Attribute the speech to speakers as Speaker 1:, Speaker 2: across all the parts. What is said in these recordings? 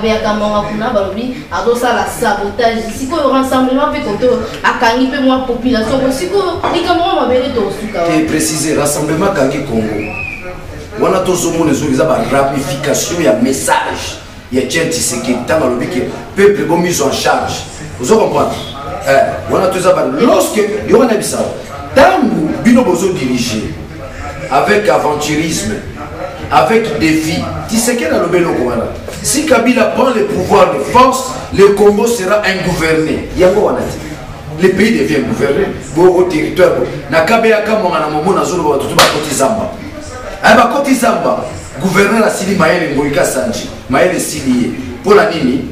Speaker 1: avec un moment kuna balobi ado ça la sabotage si ko rassemblement fait koto akangi pe moi population si ko likamwa mabele to suka
Speaker 2: et préciser rassemblement kangi Congo wana to zomo les autres ba ramification ya message ya gente c'est que tant balobi que peuple bon mis en charge vous comprenez wana to za ba lorsque yo wana bisa tant bino bozo diriger avec aventurisme avec défi tu sais qu'elle a le bel voilà. Si Kabila prend le pouvoir de force, le Congo sera ingouverné. Le pays devient gouverné. Au territoire. Gouverneur la Sili Maël Ngoïka Sanji. Maël Sili. Pour la Nini,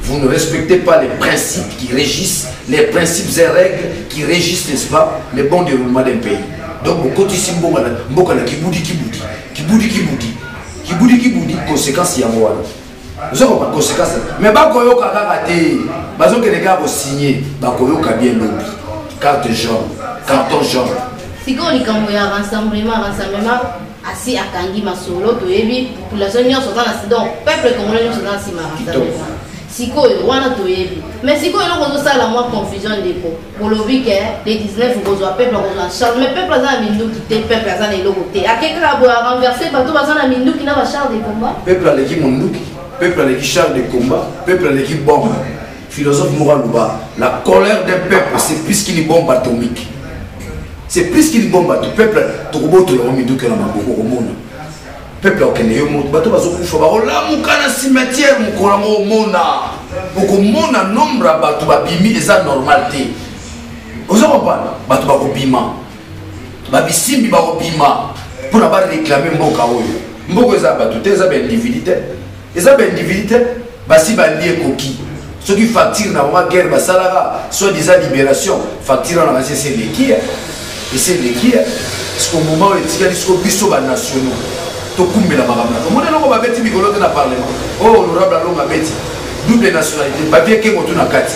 Speaker 2: vous ne respectez pas les principes qui régissent, les principes et règles qui régissent, n'est-ce pas, le bon déroulement d'un pays. Donc, vous Kiboudi, conséquence il y a moi. Vous avez pas de conséquences. Mais Bakoyo Kagate, Bazon que les gars vont signer, Bakoyo Kabien Lobby, carte jaune, carton jaune.
Speaker 1: Si on y a un rassemblement, assis à Kangi Masolo, to ebi, pour la zone sont dans la donc, peuple congolais sont dans la rassemblement. Si on a to ebi. Mais si on a ça la moins confusion des pots. Pour le week-end, les 19 vous avez peuple en charge. Mais peuple a mis nous quitter, peuple a mis côté. À quelqu'un a renversé, partout a mis nous qui n'a pas charge de combat.
Speaker 2: Peuple a l'équipe Mondouki. Peuple à l'équipe char de combat, peuple à l'équipe bombe. Philosophe Mouralouba, la colère d'un peuple, c'est plus qu'une bombe atomique. C'est plus qu'une bombe atomique. Peuple, tout le monde est au monde. Peuple, ok, il y a un monde. Bateau, bateau, il faut voir là, mon canal cimetière, mon courant au monde. Pour mon nombre à bateau, babimi, et ça, normalité. Vous avez compris? Bateau, babima. Babisimbi, babima. Pour avoir réclamé mon kaoyo. Mboko, ça, bateau, t'es un individu. Et ça, ben individu, si bandi est coquille. Ceux qui facturent dans la guerre, soit disant libération, facturent dans la c'est l'équipe. Et c'est l'équipe. Parce qu'au moment où il y a des bisous nationaux, tout le monde est là. Comment on va mettre Migolo dans le Parlement? Oh, l'honorable Alonga Betty. Double nationalité. Papier qui est monté dans la carte.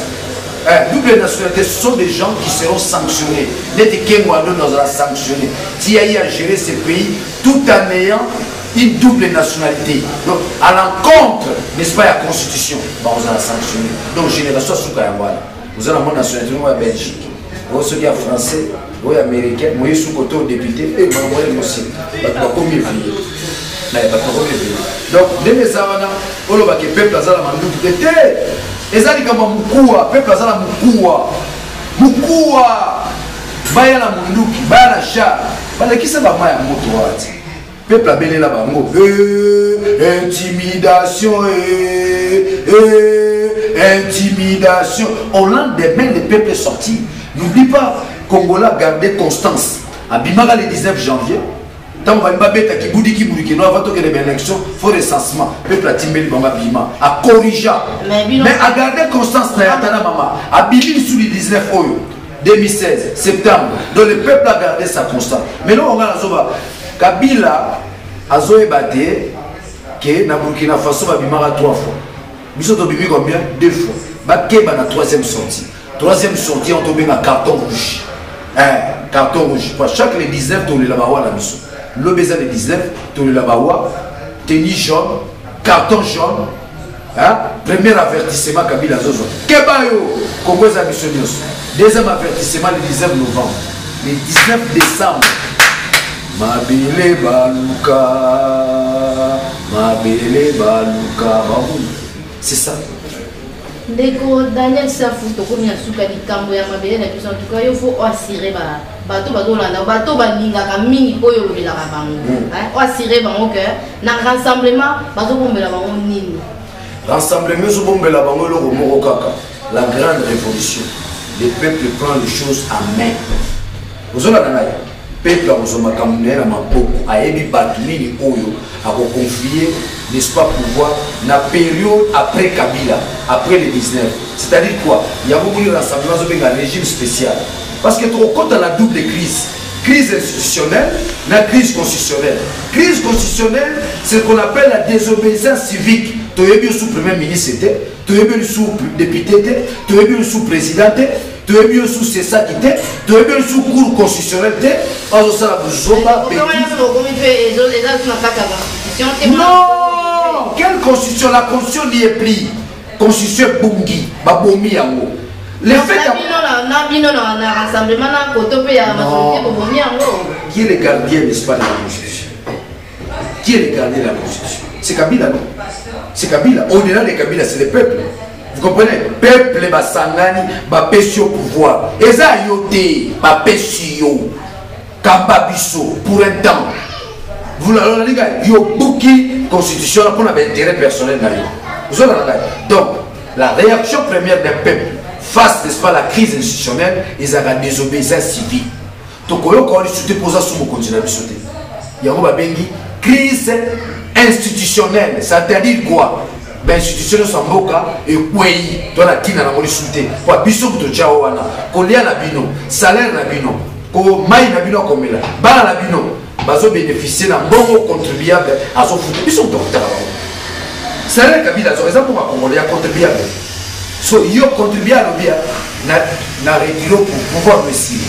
Speaker 2: Double nationalité, ce sont des gens qui seront sanctionnés. Les Kenwado nous a sanctionnés. S'il y a eu à gérer ces pays tout en ayant une double nationalité. Donc, à l'encontre, n'est-ce pas, la Constitution, bah, on a sanctionné. Donc, génération Soukayamwana. Vous avez la nationalité, vous avez Belgique. Vous avez les Français, vous avez les Américains, vous avez sous côté député, et vous avez aussi. Vous avez combien de vie. Donc, dès les Zawana, on va que le peuple a la mandouk de terre. Et ça, il y a Moukoua, le peuple a la Moukoua. Moukoua, Baya la mandouk, Baya la char. Qui ça va Maya Moutoua? Peuple a béni là-bas. Intimidation, intimidation. Au lendemain, le peuple est sorti. N'oublie pas, Congola a gardé constance. À Bimara le 19 janvier, tant qu'on va mettre qui boudi qui boudi qui nous avant que les élections, il faut recensement. Peuple a timé le Bima, a corrigé. Mais a gardé constance. A Bibi sous le 19 oyo 2016, septembre. Donc le peuple a gardé sa constance. Mais là, on a la Kabila a zoébaté que na Burkina Faso va bimara 3 fois. Biso to bibi combien? 2 fois. Bakeba na 3e sortie. 3e sortie on tombe na carton rouge. Carton rouge. Pour chaque les 19 to le labawa na biso. L'obéza les 19 to le labawa, tennis jaune, carton jaune. Premier avertissement Kabila Zozo. Kebayo Congo za biso nyos. Deuxième avertissement le 19 novembre. Le 19 décembre. Mabele baluka, mabele baluka, c'est ça.
Speaker 1: Ndeko Daniel Safou to ko nya suka di kambo ya mabele na biso to ko yo fo assurer ba bato bazolanda bato balinga ka mingi oyo lobela ka bango o assurer bango que na rassemblement bazo bombela bango nini
Speaker 2: rassemblement zo bombela bango lo moko kaka la grande révolution le peuple prend les choses en main ozola na peuple a besoin de caméra maboko ayebi batuni oyo a confier n'est-ce pas pouvoir na période après Kabila après le 19 c'est-à-dire quoi il y a beaucoup de rassemblements avec un régime spécial parce que trop compte dans la double crise institutionnelle la crise constitutionnelle c'est ce qu'on appelle la désobéissance civique tu es sous premier ministre tu es sous député tu es sous président tu es bien sous c'est ça qui t'est, tu es bien sous cours constitutionnel t'es, pas au ça la
Speaker 1: petit. Non,
Speaker 2: quelle constitution? La constitution n'y est plus. Constitution Bungi, Babomi Yango. Le fait qui est le gardien, n'est-ce pas, de la constitution? Qui est le gardien de la constitution? C'est Kabila, non? C'est Kabila. Au-delà de Kabila, c'est le peuple. Vous comprenez? Peuple, Basangani, Bapesi au pouvoir. Et ça, Yote, Bapesi yo, Kambabiso, pour un temps. Vous l'avez dit, Yobuki, constitution, pour l'intérêt personnel. Donc, la réaction première des peuples face, n'est-ce pas, à la crise institutionnelle, ils ont la désobéissance civique. Donc, quand on dit poser sur mon continent, il y a une crise institutionnelle. Ça veut dire quoi? Ben, institutionnelle, c'est Mboka et Kouei, dans la Tina, la Molisouté. Pour Bissou de Tchaouana, Kolia Nabino, salaire Nabino, Ko Maï Nabino comme là, Bala Nabino, Bazo bénéficier d'un bon contribuable à son foot. Bissou de Tchaouana. Salaire Kabila, c'est raison pour ma Congolais à contribuable. So, yo contribuer à l'obia, n'a retiré pour pouvoir me signer.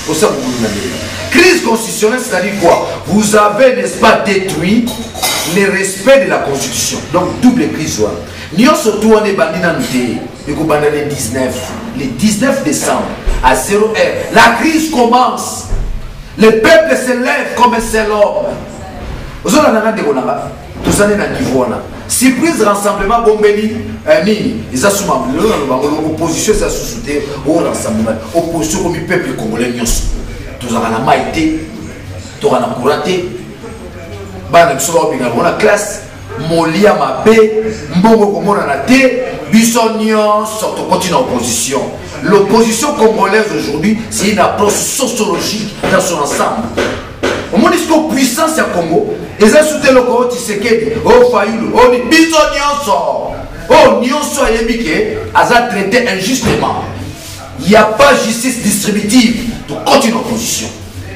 Speaker 2: Pour ça, vous avez crise constitutionnelle, c'est-à-dire quoi? Vous avez, n'est-ce pas, détruit le respect de la constitution. Donc, double crise. Nous surtout on est bandit dans le 19 décembre, à 0 heure. La crise commence. Le peuple se lève comme un seul homme. Vous avez un tout ça, dans niveau. Surprise rassemblement Bombeni, ils assument l'opposition, ils assument au rassemblement. Opposition comme le peuple congolais, tous en a maïté, tous en a couraté. La classe, Molia Mabé, Mbongo Komona Nate, Bissonnion, sortent au continent opposition. L'opposition congolaise aujourd'hui, c'est une approche sociologique dans son ensemble. Au moins, ils sont puissants à Congo. Ils ont soutenu le Congo, Tshisekedi, oh Fayoulou, oh Bissonnion, oh Nyonso et Yébike, ils ont traité injustement. Il n'y a pas justice distributive. Tout continue opposition.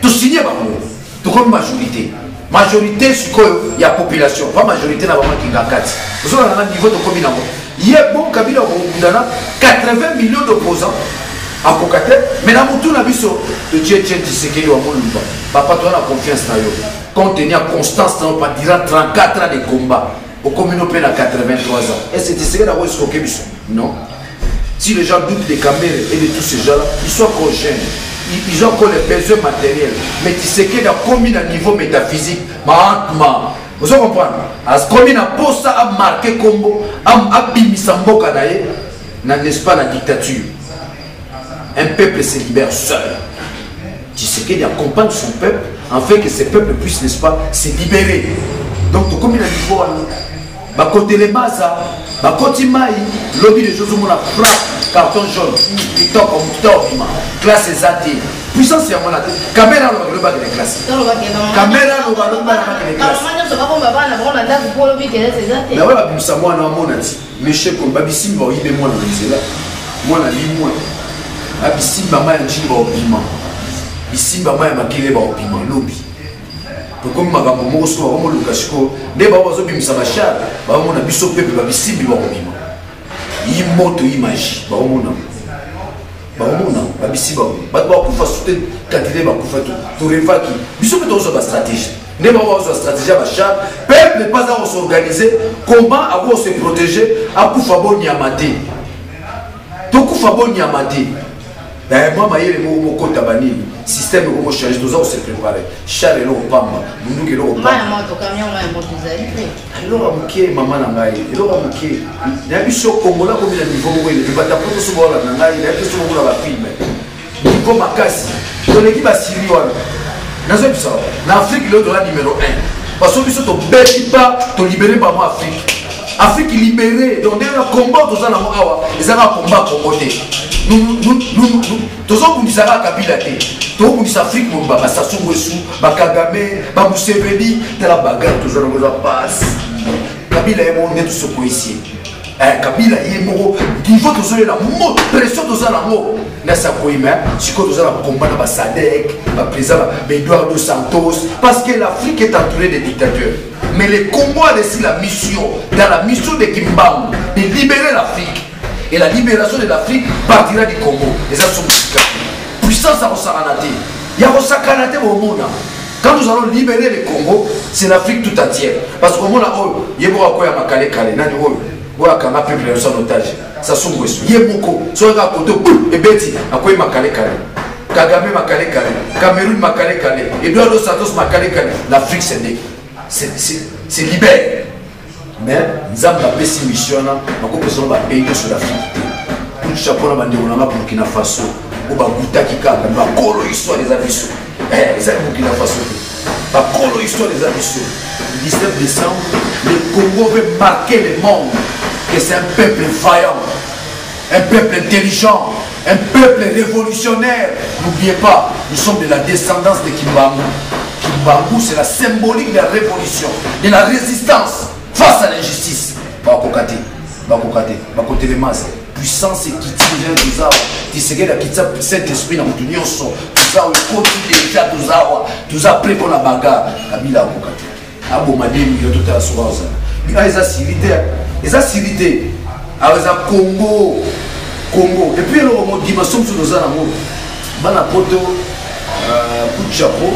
Speaker 2: Tout signé par nous. Tout comme majorité. Majorité, c'est qu'il y a population. Pas majorité, il y a vraiment qui gagne. Vous avez un niveau de combien? Il y a bon Kabila, 80 millions d'opposants à Kokate. Mais dans mon tour, on a vu sur le Tchétchène Tshisekedi ou Amolumba. Papa, tu as la confiance dans eux. Quand tu as constance, tu as 34 ans de combat. Au communauté, à 83 ans. Et c'est Tshisekedi qui a escroqué. Non. Si les gens doutent des caméras et de tous ces gens-là, ils sont encore jeunes. Ils ont encore les besoins matériels. Mais tu sais qu'il y a combien de niveau métaphysique. Vous comprenez? Combien de postes a marqué Congo, a bimisambo kanaye, n'est-ce pas la dictature? Un peuple se libère seul. Tu sais qu'il accompagne son peuple, afin que ce peuple puisse, n'est-ce pas, se libérer. Donc, combien de niveau bah côté les mazas, bah côté maï, lobby de choses où on a frappe, carton jaune, TikTok comme TikTok, classe exatée, puissance c'est à mon avis. Caméra le bas de la classe. Caméra le bas de la classe. Mais voilà, puis ça moi non mon avis. Mais je sais comme Babissim va y moi dans les là. Moi la vie moi. Babissim maman un petit au piment. Babissim maman un maquillé au piment lobby. Comme ma maman m'a reçu vraiment le casco. Dès que vous avez mis ça machar, maman a biso pepe Babissim va au piment. Il monte image. Maman non. Babissim va. Bah tu vas soutenir quantité va pour faire tout refaki. Biso peut aussi une stratégie. Dès que vous avez une stratégie machar, peuple n'est pas à s'organiser. Comment avoir se protéger à Koufabo Niamate. To Koufabo Niamate. Moi, je suis un système qui change, nous allons se préparer. Charles est là au Pamba, nous sommes là au Pamba. Alors, maman n'a il y a un Congolais comme il a niveau où il va t'apprendre ce moment-là, il y a un peu de la film. Niveau Makassi, dans l'équipe à Syrie, l'Afrique est le numéro 1. Parce que tu ne peux pas te libérer par moi, Afrique. Afrique libérée, donc il y a un combat, ils ont un combat pour côté. Nous avons dit ça à Kabila. Nous avons dit ça à Afrique, nous avons dit ça à Kagame, à Museveni, dans la bagarre, nous avons dit passe. Kabila est mon tout ce policier. Kabila est mon niveau de la mort, pression de la mort. Là, ça si nous avons combat dans Sadek, le président Eduardo Santos, parce que l'Afrique est entourée de dictateurs. Mais le Congo a laissé la mission, dans la mission de Kimbangu, de libérer l'Afrique. Et la libération de l'Afrique partira du Congo. Les gens sont puissance à Rosakanate. Il y a Rosakanate au monde. Quand nous allons libérer le Congo, c'est l'Afrique tout entière. Parce que comme on a il y a beaucoup de Makale Kale, Wakanga peuple en otage. Ça sombre. Il y a beaucoup. Soit à côté, et Betty, à quoi Makale Kale. Kagame Makale Kale, Cameroun Makale Kale, Eduardo Santos Makale Kale. L'Afrique c'est libéré. Mais nous avons fait cette mission, nous avons fait pays sur l'Afrique. Pour le chapeau, nous avons fait Burkina Faso, nous avons fait Kika, nous avons fait l'histoire des abyssaux. C'est Burkina Faso. Nous avons fait l'histoire des abyssaux. Le 19 décembre, le Congo veut marquer le monde que c'est un peuple vaillant, un peuple intelligent, un peuple révolutionnaire. N'oubliez pas, nous sommes de la descendance de Kimbangu. Kimbangu, c'est la symbolique de la révolution, de la résistance face à l'injustice. Bakokate, bakote les masses. Puissance et qui tire tout ça. Tu sais que qui t'a Saint-Esprit dans l'union son. Tout ça, il continue déjà tout ça prêt pour la bagarre. Kabila Bakokate. Abo mademi yo tout à soir ça. Il y a des activités. Alors ça Congo. Et puis le dimension sur nos amours. Bana poto coup de chapeau.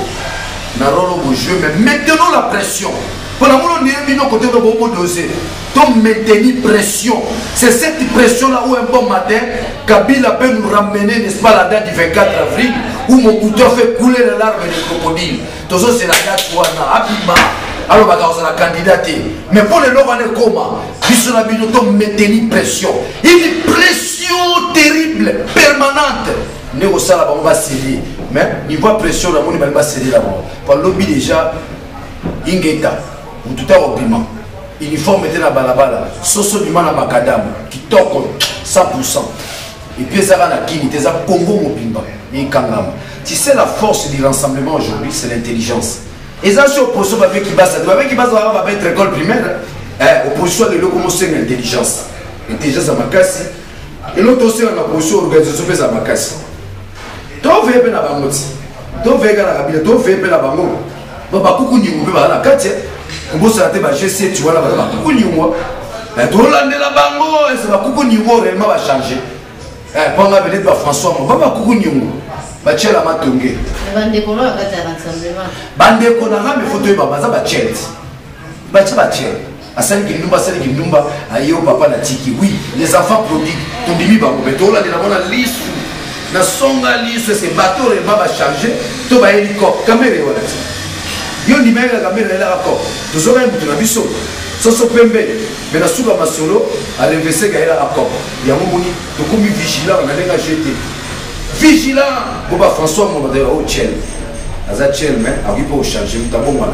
Speaker 2: Narolo au jeu, mais maintenant la pression. Pendant que nous côté de bon dossier, donc maintenir pression. C'est cette pression-là où un bon matin, Kabila peut nous ramener, n'est-ce pas, la date du 24 avril, où mon couteau fait couler les larmes des crocodiles. Tout ça, c'est la date où on a rapidement. Alors, on a candidaté. Mais pour les lots, on est comment? Puisque nous avons maintenir pression. Une pression terrible, permanente. Nous avons va céder. Mais niveau pression, on va céder là-bas. Par le lobby déjà, Ingeta. Tout à l'opiment. Uniforme était la balabala. Soso du man à Macadam. Qui toque 100%. Et puis ça va la Kini. C'est un Congo Mopimba. Si c'est la force du rassemblement aujourd'hui, c'est l'intelligence. Et ça, c'est l'opposition avec qui base. Avec qui base, on va être école primaire. Opposition de l'opposition, c'est l'intelligence. L'intelligence à Makassi. Et l'autre aussi, on a l'opposition organisation à Makassi. Toi, vous avez la bangote. Toi, vous avez la Kabila. Toi, vous avez la bangote. Donc, beaucoup de gens ont la carte. Vous savez, je sais, tu vois, là, beaucoup de gens ont la bango, c'est beaucoup de gens réellement va changer. Pendant que vous François, vous avez beaucoup de gens. Bachel a matongé.
Speaker 1: Bande kono a kata rassemblement.
Speaker 2: Bande kono a me photo ba baza bachel. Bachel. Asali kinumba ayo papa na tiki. Oui, les enfants prodigues. Tondimi ba ko beto la de la bona liste. Na songa liste c'est bateau et va changer. To ba hélicoptère caméra wala. Yo ni mega caméra là encore. Toujours un bout na biso. Soso pembe. Mais na suka masolo a renverser gaïla encore. Ya moni to komi vigilant na lenga jeter. Vigilant, François Mondé au Tchel. Aza Tchel, mais à qui peut changer, nous avons mal.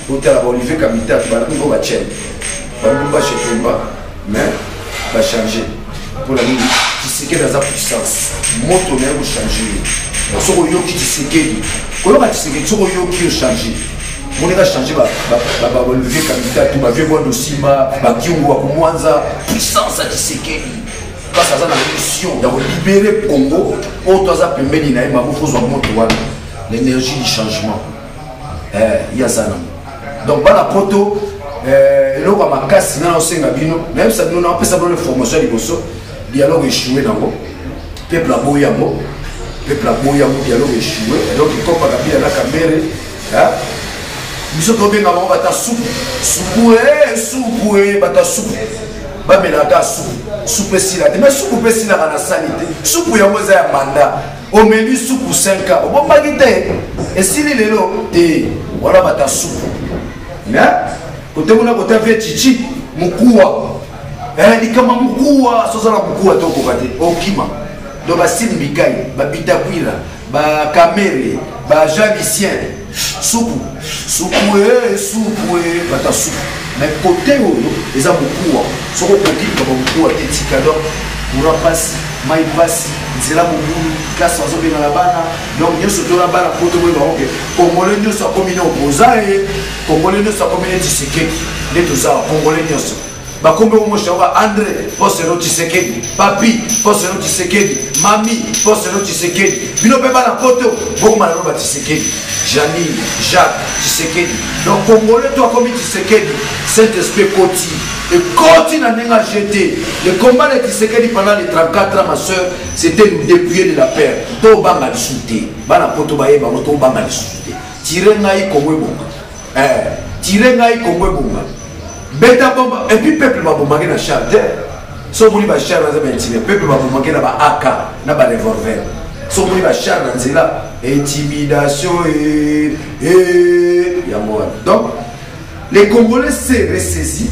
Speaker 2: Nous avons Olivier Kamita, nous avons Tchel. Nous avons pas chez Kumba, mais va changer. Pour la nuit, tu sais quelle est la puissance. Moto n'est pas changer. Ce qu'on y a qui sait quel. Comment tu sais que ce qu'on y a qui changer. Mon gars changer, Olivier Kamita, tu vas voir le Sima, Bakiungo, Kumwanza, puissance à tu sais quel. Parce que ça a la mission de libérer le Congo, l'énergie du changement. Il y a ça. Donc, la poto, le casse, même si nous avons fait une formation de dialogue échoué dans le peuple à Boyamo, dialogue échoué, donc il faut pas la caméra. Nous sommes bien avant, bata soupe, bata soupe. Bamelaka soupe sila mais soupe sila na sanité soupe ya moza ya manda au menu soupe 5 ans bon bagité et sili lelo te wala bata soupe na côté mona côté fait chichi mukua ni kama mukua soza na mukua to ko kate okima do ba simbikai ba bitakwila ba kamere ba jalicien soupe bata soupe. Mais côté où ils ont beaucoup, ce qu'on peut dire comme beaucoup, des ticadors, pour passer, maï passer, c'est là mon classe en zone dans la bana, donc nous sommes dans la bana pour tout le monde. Congolais nous sommes communés opposés, Congolais nous sommes communés Tshisekedi, les deux ça, Congolais nous sommes. Bakombe Omoshava, André, Posero Tshisekedi, Papi, Posero Tshisekedi, Mami, Posero Tshisekedi, Bino Beba la poto, Bokuma Roba Tshisekedi, Janine, Jacques, Tshisekedi. Donc Congolais, toi comme Tshisekedi, Saint-Esprit Koti, et Koti n'a rien jeté. Le combat de Tshisekedi pendant les 34 ans, ma soeur, c'était nous dépouiller de la paix. To banga le souté, bana poto baye, bana to banga le souté. tire ngai Congo bonga tire ngai Congo bonga beta bomba et puis peuple va bombarder na charge so boli ba charge na intime peuple va bombarder na ba AK na ba revolver so boli ba charge na nzela intimidation et ya moi donc les Congolais s'est ressaisis